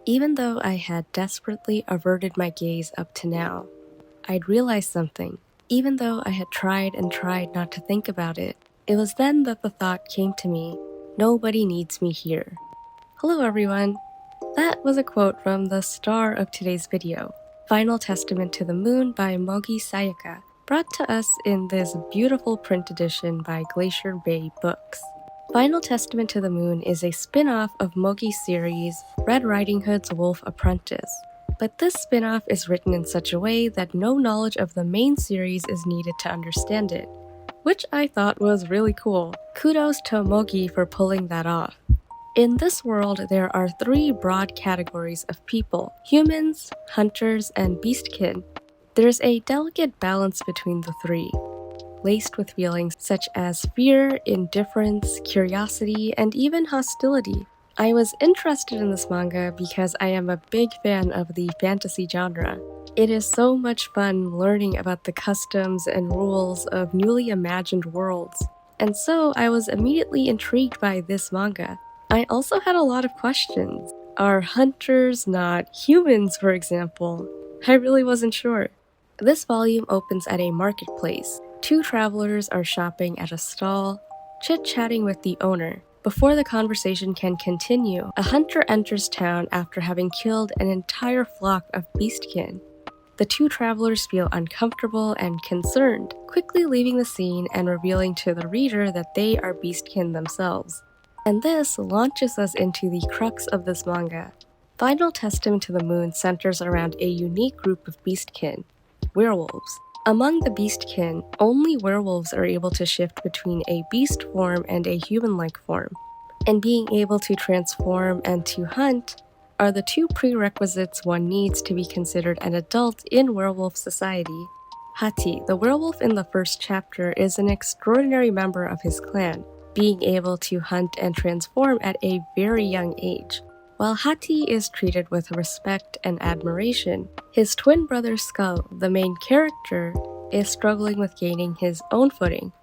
Even though I had desperately averted my gaze up to now, I'd realized something. Even though I had tried and tried not to think about it, it was then that the thought came to me, nobody needs me here. Hello everyone! That was a quote from the star of today's video, Final Testament to the Moon by Mogi Sayaka, brought to us in this beautiful print edition by Glacier Bay Books. Final Testament to the Moon is a spin-off of Mogi's series, Red Riding Hood's Wolf Apprentice. But this spin-off is written in such a way that no knowledge of the main series is needed to understand it, which I thought was really cool. Kudos to Mogi for pulling that off. In this world, there are three broad categories of people: humans, hunters, and beastkin. There's a delicate balance between the three, laced with feelings such as fear, indifference, curiosity, and even hostility. I was interested in this manga because I am a big fan of the fantasy genre. It is so much fun learning about the customs and rules of newly imagined worlds, and so I was immediately intrigued by this manga. I also had a lot of questions. Are hunters not humans, for example? I really wasn't sure. This volume opens at a marketplace. Two travelers are shopping at a stall, chit-chatting with the owner. Before the conversation can continue, a hunter enters town after having killed an entire flock of beastkin. The two travelers feel uncomfortable and concerned, quickly leaving the scene and revealing to the reader that they are beastkin themselves. And this launches us into the crux of this manga. Final Testament to the Moon centers around a unique group of beastkin, werewolves. Among the beastkin, only werewolves are able to shift between a beast form and a human-like form, and being able to transform and to hunt are the two prerequisites one needs to be considered an adult in werewolf society. Hati, the werewolf in the first chapter, is an extraordinary member of his clan, being able to hunt and transform at a very young age. While Hati is treated with respect and admiration, his twin brother Skull, the main character, is struggling with gaining his own footing.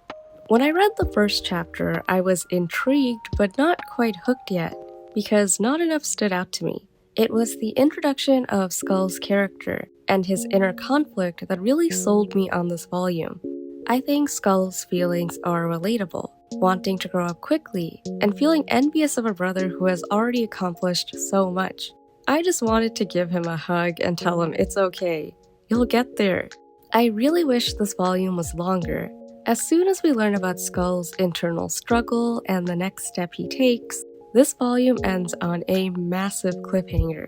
When I read the first chapter, I was intrigued but not quite hooked yet, because not enough stood out to me. It was the introduction of Skull's character and his inner conflict that really sold me on this volume. I think Skull's feelings are relatable, wanting to grow up quickly, and feeling envious of a brother who has already accomplished so much. I just wanted to give him a hug and tell him it's okay, you'll get there. I really wish this volume was longer. As soon as we learn about Skull's internal struggle and the next step he takes, this volume ends on a massive cliffhanger.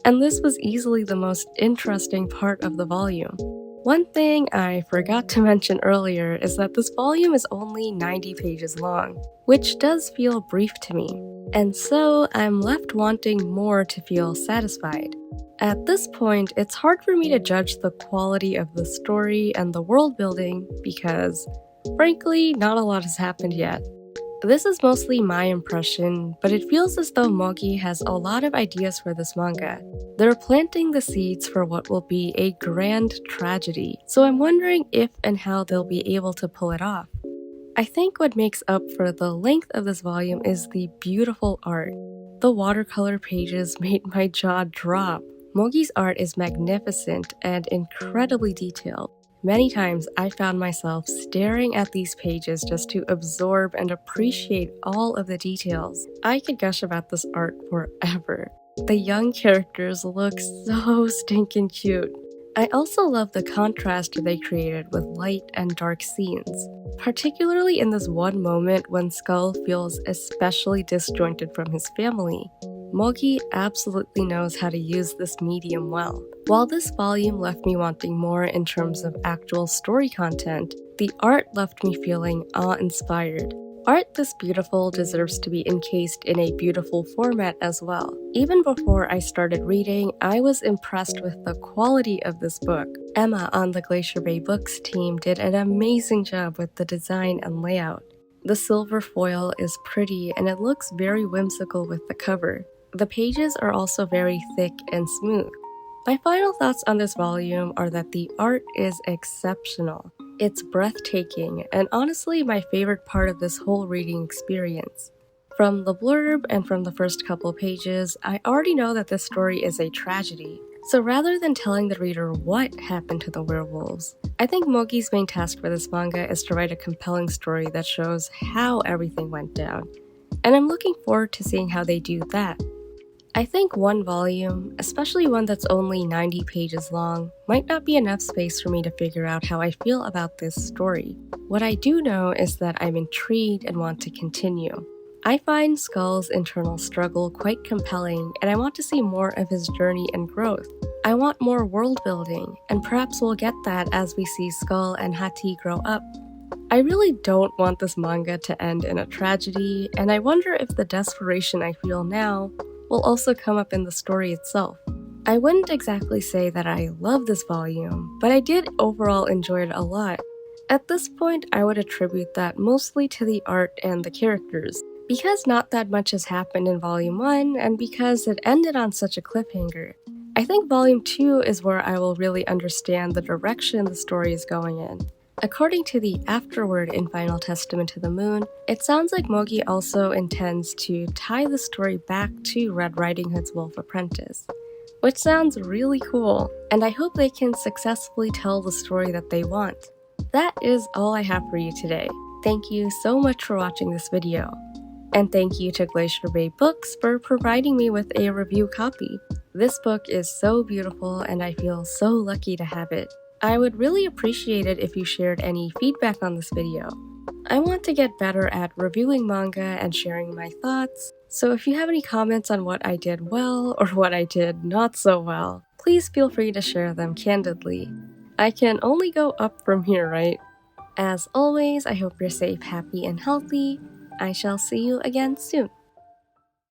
And this was easily the most interesting part of the volume. One thing I forgot to mention earlier is that this volume is only 90 pages long, which does feel brief to me, and so I'm left wanting more to feel satisfied. At this point, it's hard for me to judge the quality of the story and the world building because, frankly, not a lot has happened yet. This is mostly my impression, but it feels as though Mogi has a lot of ideas for this manga. They're planting the seeds for what will be a grand tragedy, so I'm wondering if and how they'll be able to pull it off. I think what makes up for the length of this volume is the beautiful art. The watercolor pages made my jaw drop. Mogi's art is magnificent and incredibly detailed. Many times I found myself staring at these pages just to absorb and appreciate all of the details. I could gush about this art forever. The young characters look so stinking cute. I also love the contrast they created with light and dark scenes, particularly in this one moment when Skull feels especially disjointed from his family. Mogi absolutely knows how to use this medium well. While this volume left me wanting more in terms of actual story content, the art left me feeling awe-inspired. Art this beautiful deserves to be encased in a beautiful format as well. Even before I started reading, I was impressed with the quality of this book. Emma on the Glacier Bay Books team did an amazing job with the design and layout. The silver foil is pretty and it looks very whimsical with the cover. The pages are also very thick and smooth. My final thoughts on this volume are that the art is exceptional. It's breathtaking and honestly my favorite part of this whole reading experience. From the blurb and from the first couple pages, I already know that this story is a tragedy. So rather than telling the reader what happened to the werewolves, I think Mogi's main task for this manga is to write a compelling story that shows how everything went down. And I'm looking forward to seeing how they do that. I think one volume, especially one that's only 90 pages long, might not be enough space for me to figure out how I feel about this story. What I do know is that I'm intrigued and want to continue. I find Skull's internal struggle quite compelling, and I want to see more of his journey and growth. I want more world building, and perhaps we'll get that as we see Skull and Hati grow up. I really don't want this manga to end in a tragedy, and I wonder if the desperation I feel now will also come up in the story itself. I wouldn't exactly say that I love this volume, but I did overall enjoy it a lot. At this point, I would attribute that mostly to the art and the characters. Because not that much has happened in Volume 1, and because it ended on such a cliffhanger, I think Volume 2 is where I will really understand the direction the story is going in. According to the afterword in Final Testament to the Moon, it sounds like Mogi also intends to tie the story back to Red Riding Hood's Wolf Apprentice, which sounds really cool, and I hope they can successfully tell the story that they want. That is all I have for you today. Thank you so much for watching this video. And thank you to Glacier Bay Books for providing me with a review copy. This book is so beautiful and I feel so lucky to have it. I would really appreciate it if you shared any feedback on this video. I want to get better at reviewing manga and sharing my thoughts, so if you have any comments on what I did well or what I did not so well, please feel free to share them candidly. I can only go up from here, right? As always, I hope you're safe, happy, and healthy. I shall see you again soon.